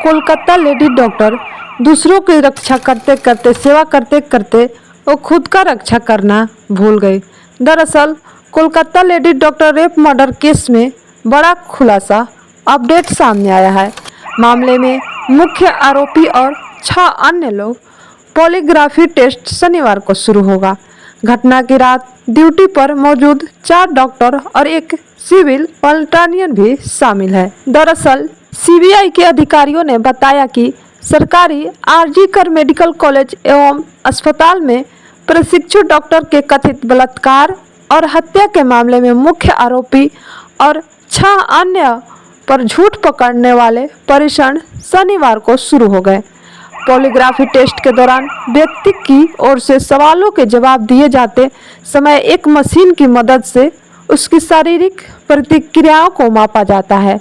Kolkata lady doctor दूसरों की रक्षा करते करते सेवा करते करते वो खुद का रक्षा करना भूल गई। दरअसल Kolkata lady doctor rape murder case में बड़ा खुलासा अपडेट सामने आया है। मामले में मुख्य आरोपी और 6 अन्य लोग पॉलीग्राफी टेस्ट शनिवार को शुरू होगा। घटना की रात ड्यूटी पर मौजूद 4 डॉक्टर और एक सिविल वॉलंटियर भी शामिल है। दरअसल सीबीआई के अधिकारियों ने बताया कि सरकारी आरजी कर मेडिकल कॉलेज एवं अस्पताल में प्रशिक्षु डॉक्टर के कथित बलात्कार और हत्या के मामले में मुख्य आरोपी और 6 अन्य पर झूठ पकड़ने वाले परीक्षण शनिवार को शुरू हो गए। पॉलीग्राफी टेस्ट के दौरान व्यक्ति की ओर से सवालों के जवाब दिए जाते समय एक मशीन की मदद से उसकी शारीरिक प्रतिक्रियाओं को मापा जाता है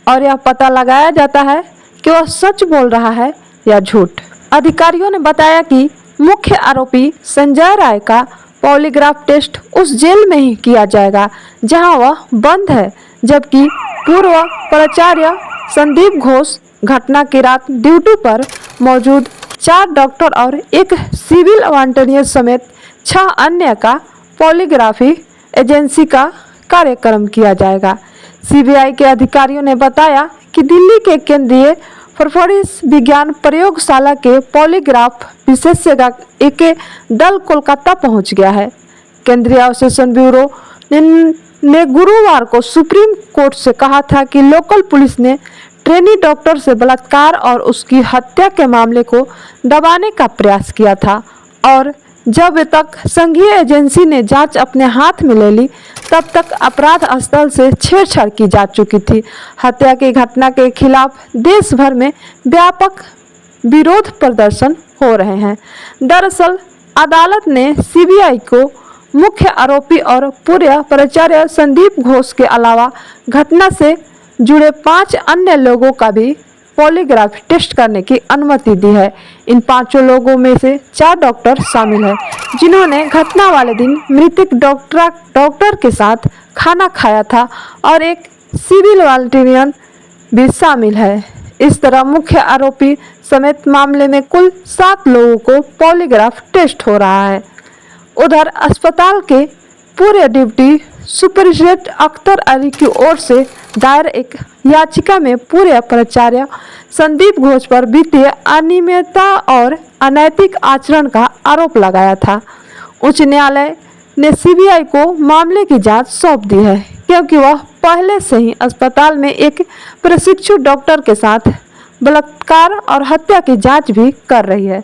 और यह पता लगाया जाता है कि वह सच बोल रहा है या झूठ। अधिकारियों ने बताया कि मुख्य आरोपी संजय राय का पॉलीग्राफ टेस्ट उस जेल में ही किया जाएगा जहां वह बंद है, जबकि पूर्व प्राचार्य संदीप घोष घटना की रात ड्यूटी पर मौजूद 4 डॉक्टर और एक सिविल वॉलंटियर समेत 6 अन्य का पॉलीग्राफी एजेंसी का कार्यक्रम किया जाएगा। सीबीआई के अधिकारियों ने बताया कि दिल्ली के केंद्रीय फॉरेंसिक विज्ञान प्रयोगशाला के पॉलीग्राफ विशेषज्ञ एक दल कोलकाता पहुंच गया है। केंद्रीय अन्वेषण ब्यूरो ने गुरुवार को सुप्रीम कोर्ट से कहा था कि लोकल पुलिस ने ट्रेनी डॉक्टर से बलात्कार और उसकी हत्या के मामले को दबाने का प्रयास किया था और जब तक संघीय एजेंसी ने जांच अपने हाथ में ले ली तब तक अपराध स्थल से छेड़छाड़ की जा चुकी थी। हत्या की घटना के खिलाफ देश भर में व्यापक विरोध प्रदर्शन हो रहे हैं। दरअसल अदालत ने सीबीआई को मुख्य आरोपी और पूर्व प्राचार्य संदीप घोष के अलावा घटना से जुड़े 5 अन्य लोगों का भी पॉलीग्राफ टेस्ट करने की अनुमति दी है। इन 5 लोगों में से 4 डॉक्टर शामिल हैं जिन्होंने घटना वाले दिन मृतक डॉक्टर के साथ खाना खाया था और एक सिविल वॉलंटियर भी शामिल है। इस तरह मुख्य आरोपी समेत मामले में कुल 7 लोगों को पॉलीग्राफ टेस्ट हो रहा है। उधर अस्पताल के पूरे डिप्टी सुपरिटेंडेंट अख्तर अली की ओर से दायर एक याचिका में पूर्व प्राचार्य संदीप घोष पर वित्तीय अनियमितता और अनैतिक आचरण का आरोप लगाया था। उच्च न्यायालय ने सीबीआई को मामले की जांच सौंप दी है क्योंकि वह पहले से ही अस्पताल में एक प्रशिक्षु डॉक्टर के साथ बलात्कार और हत्या की जांच भी कर रही है।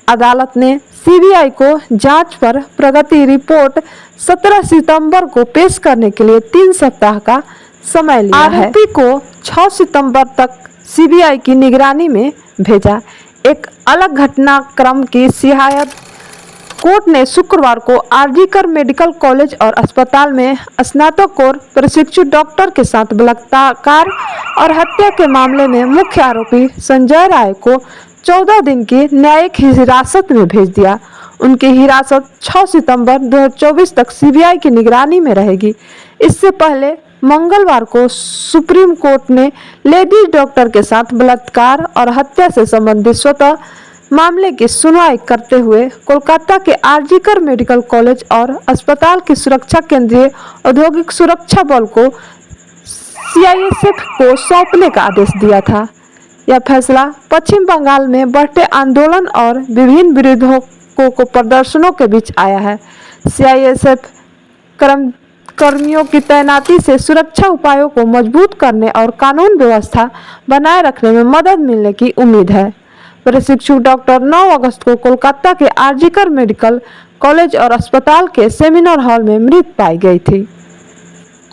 अदालत ने सीबीआई को जांच पर प्रगति रिपोर्ट 17 सितंबर को पेश करने के लिए 3 सप्ताह का समय लिया है। आरोपी को 6 सितंबर तक सीबीआई की निगरानी में भेजा। एक अलग घटनाक्रम की शिकायत कोर्ट ने शुक्रवार को आरजी कर मेडिकल कॉलेज और अस्पताल में स्नातकोत्तर प्रशिक्षु डॉक्टर के साथ बलात्कार और हत्या के मामले में मुख्य आरोपी संजय राय को 14 दिन की न्यायिक हिरासत में भेज दिया। उनकी हिरासत 6 सितंबर 2024 तक सीबीआई की निगरानी में रहेगी। इससे पहले मंगलवार को सुप्रीम कोर्ट ने लेडी डॉक्टर के साथ बलात्कार और हत्या से संबंधित स्वतः मामले की सुनवाई करते हुए कोलकाता के आरजी कर मेडिकल कॉलेज और अस्पताल की सुरक्षा केंद्रीय औद्योगिक सुरक्षा बल को सीआईएसएफ को सौंपने का आदेश दिया था। यह फैसला पश्चिम बंगाल में बढ़ते आंदोलन और विभिन्न विरोधों को प्रदर्शनों के बीच आया है। सीआईएसएफ कर्मियों की तैनाती से सुरक्षा उपायों को मजबूत करने और कानून व्यवस्था बनाए रखने में मदद मिलने की उम्मीद है। प्रशिक्षु डॉक्टर 9 अगस्त को कोलकाता के आरजी कर मेडिकल कॉलेज और अस्पताल के सेमिनार हॉल में मृत पाई गई थी।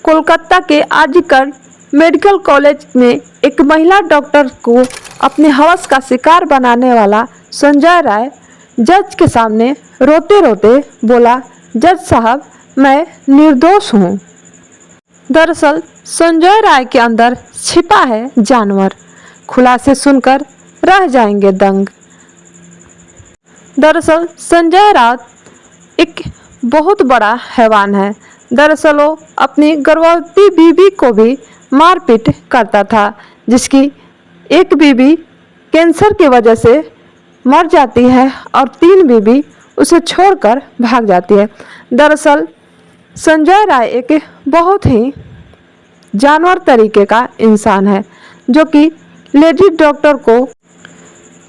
कोलकाता के आरजी कर मेडिकल कॉलेज में एक महिला डॉक्टर को अपने हवस का शिकार बनाने वाला संजय राय जज के सामने रोते रोते बोला, जज साहब मैं निर्दोष हूँ। दरअसल संजय राय के अंदर छिपा है जानवर। खुलासे सुनकर रह जाएंगे दंग। दरअसल संजय राय एक बहुत बड़ा हैवान है। दरअसल वो अपनी गर्भवती बीवी को भी मारपीट करता था, जिसकी एक बीवी कैंसर की वजह से मर जाती है और 3 बीवी उसे छोड़कर भाग जाती है। दरअसल संजय राय एक बहुत ही जानवर तरीके का इंसान है जो कि लेडी डॉक्टर को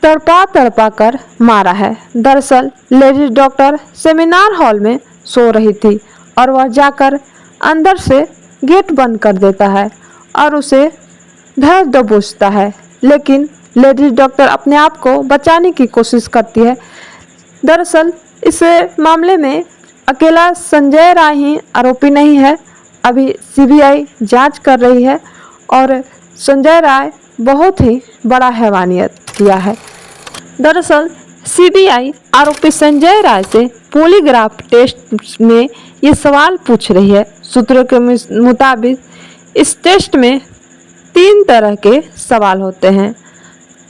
तड़पा तड़पा कर मारा है। दरअसल लेडी डॉक्टर सेमिनार हॉल में सो रही थी और वह जाकर अंदर से गेट बंद कर देता है और उसे धर दबोचता है, लेकिन लेडी डॉक्टर अपने आप को बचाने की कोशिश करती है। दरअसल इस मामले में अकेला संजय राय ही आरोपी नहीं है, अभी सीबीआई जांच कर रही है और संजय राय बहुत ही बड़ा हैवानियत किया है। दरअसल सीबीआई आरोपी संजय राय से पॉलीग्राफ टेस्ट में ये सवाल पूछ रही है। सूत्रों के मुताबिक इस टेस्ट में 3 तरह के सवाल होते हैं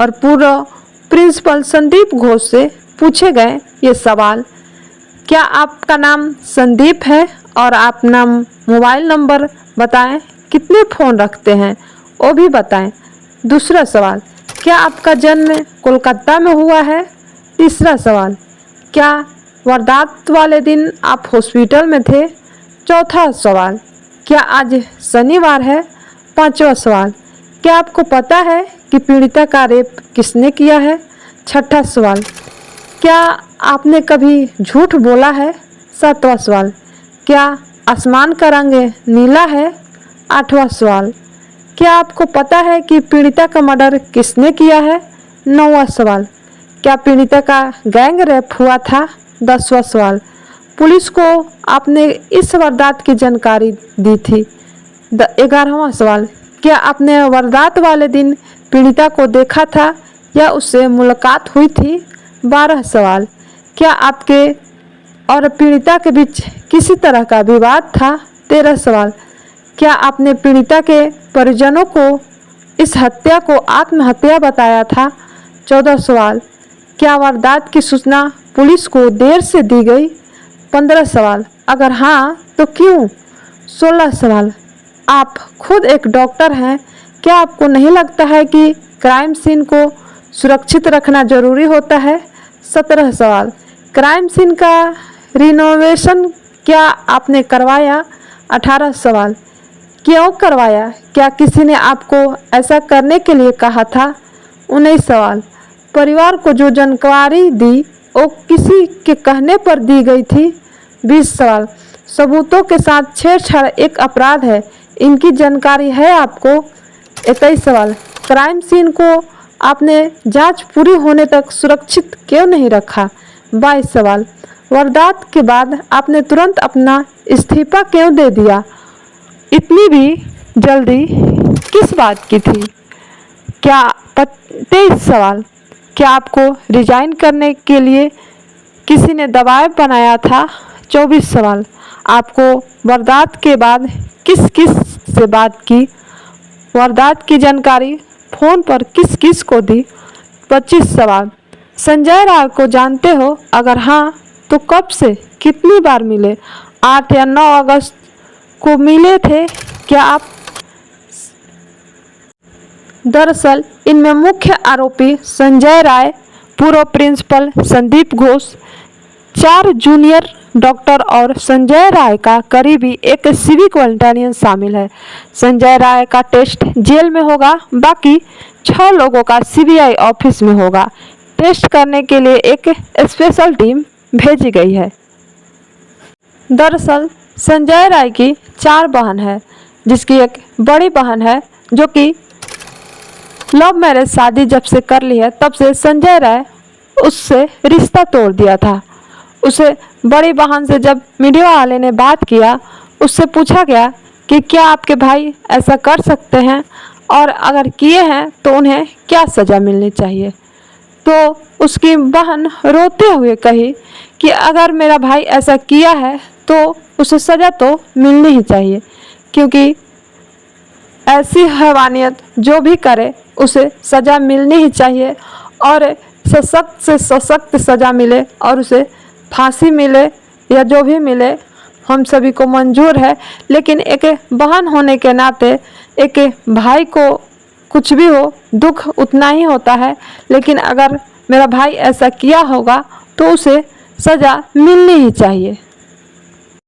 और पूर्व प्रिंसिपल संदीप घोष से पूछे गए ये सवाल, क्या आपका नाम संदीप है और आप नाम मोबाइल नंबर बताएं, कितने फ़ोन रखते हैं वो भी बताएं। दूसरा सवाल, क्या आपका जन्म कोलकाता में हुआ है। तीसरा सवाल, क्या वारदात वाले दिन आप हॉस्पिटल में थे। चौथा सवाल, क्या आज शनिवार है। पांचवा सवाल, क्या आपको पता है कि पीड़िता का रेप किसने किया है। छठा सवाल, क्या आपने कभी झूठ बोला है। सातवां सवाल, क्या आसमान का रंग नीला है। आठवां सवाल, क्या आपको पता है कि पीड़िता का मर्डर किसने किया है। नौवां सवाल, क्या पीड़िता का गैंग रेप हुआ था। 10वां सवाल, पुलिस को आपने इस वारदात की जानकारी दी थी। 11वां सवाल, क्या आपने वारदात वाले दिन पीड़िता को देखा था या उससे मुलाकात हुई थी। 12 सवाल, क्या आपके और पीड़िता के बीच किसी तरह का विवाद था। 13 सवाल, क्या आपने पीड़िता के परिजनों को इस हत्या को आत्महत्या बताया था। 14 सवाल, क्या वारदात की सूचना पुलिस को देर से दी गई। 15 सवाल, अगर हाँ तो क्यों। 16 सवाल, आप खुद एक डॉक्टर हैं, क्या आपको नहीं लगता है कि क्राइम सीन को सुरक्षित रखना जरूरी होता है। 17 सवाल, क्राइम सीन का रिनोवेशन क्या आपने करवाया। 18 सवाल, क्यों करवाया, क्या किसी ने आपको ऐसा करने के लिए कहा था। 19 सवाल, परिवार को जो जानकारी दी वो किसी के कहने पर दी गई थी। 20 सवाल, सबूतों के साथ छेड़छाड़ एक अपराध है, इनकी जानकारी है आपको। 21 सवाल, क्राइम सीन को आपने जांच पूरी होने तक सुरक्षित क्यों नहीं रखा। 22 सवाल, वारदात के बाद आपने तुरंत अपना इस्तीफा क्यों दे दिया, इतनी भी जल्दी किस बात की थी। क्या 23 सवाल, क्या आपको रिजाइन करने के लिए किसी ने दबाव बनाया था। 24 सवाल, आपको वारदात के बाद किस किस से बात की, वारदात की जानकारी फ़ोन पर किस किस को दी। 25 सवाल, संजय राय को जानते हो, अगर हाँ तो कब से कितनी बार मिले, 8 या 9 अगस्त को मिले थे क्या आप। दरअसल इनमें मुख्य आरोपी संजय राय, पूर्व principal Sandip Ghosh, 4 junior doctor और संजय राय का करीबी एक सिविक वॉलंटियन शामिल है। संजय राय का टेस्ट जेल में होगा, बाकी 6 लोगों का सीबीआई ऑफिस में होगा। टेस्ट करने के लिए एक स्पेशल टीम भेजी गई है। दरअसल संजय राय की 4 बहन है, जिसकी एक बड़ी बहन है जो कि लव मैरिज शादी जब से कर ली है तब से संजय राय उससे रिश्ता तोड़ दिया था। उसे बड़ी बहन से जब मीडिया वाले ने बात किया, उससे पूछा गया कि क्या आपके भाई ऐसा कर सकते हैं और अगर किए हैं तो उन्हें क्या सज़ा मिलनी चाहिए। तो उसकी बहन रोते हुए कही कि अगर मेरा भाई ऐसा किया है तो उसे सज़ा तो मिलनी ही चाहिए, क्योंकि ऐसी हैवानियत जो भी करे उसे सज़ा मिलनी ही चाहिए और सशक्त से सशक्त सज़ा मिले और उसे फांसी मिले या जो भी मिले हम सभी को मंजूर है। लेकिन एक बहन होने के नाते एक भाई को कुछ भी हो, दुख उतना ही होता है, लेकिन अगर मेरा भाई ऐसा किया होगा तो उसे सज़ा मिलनी ही चाहिए।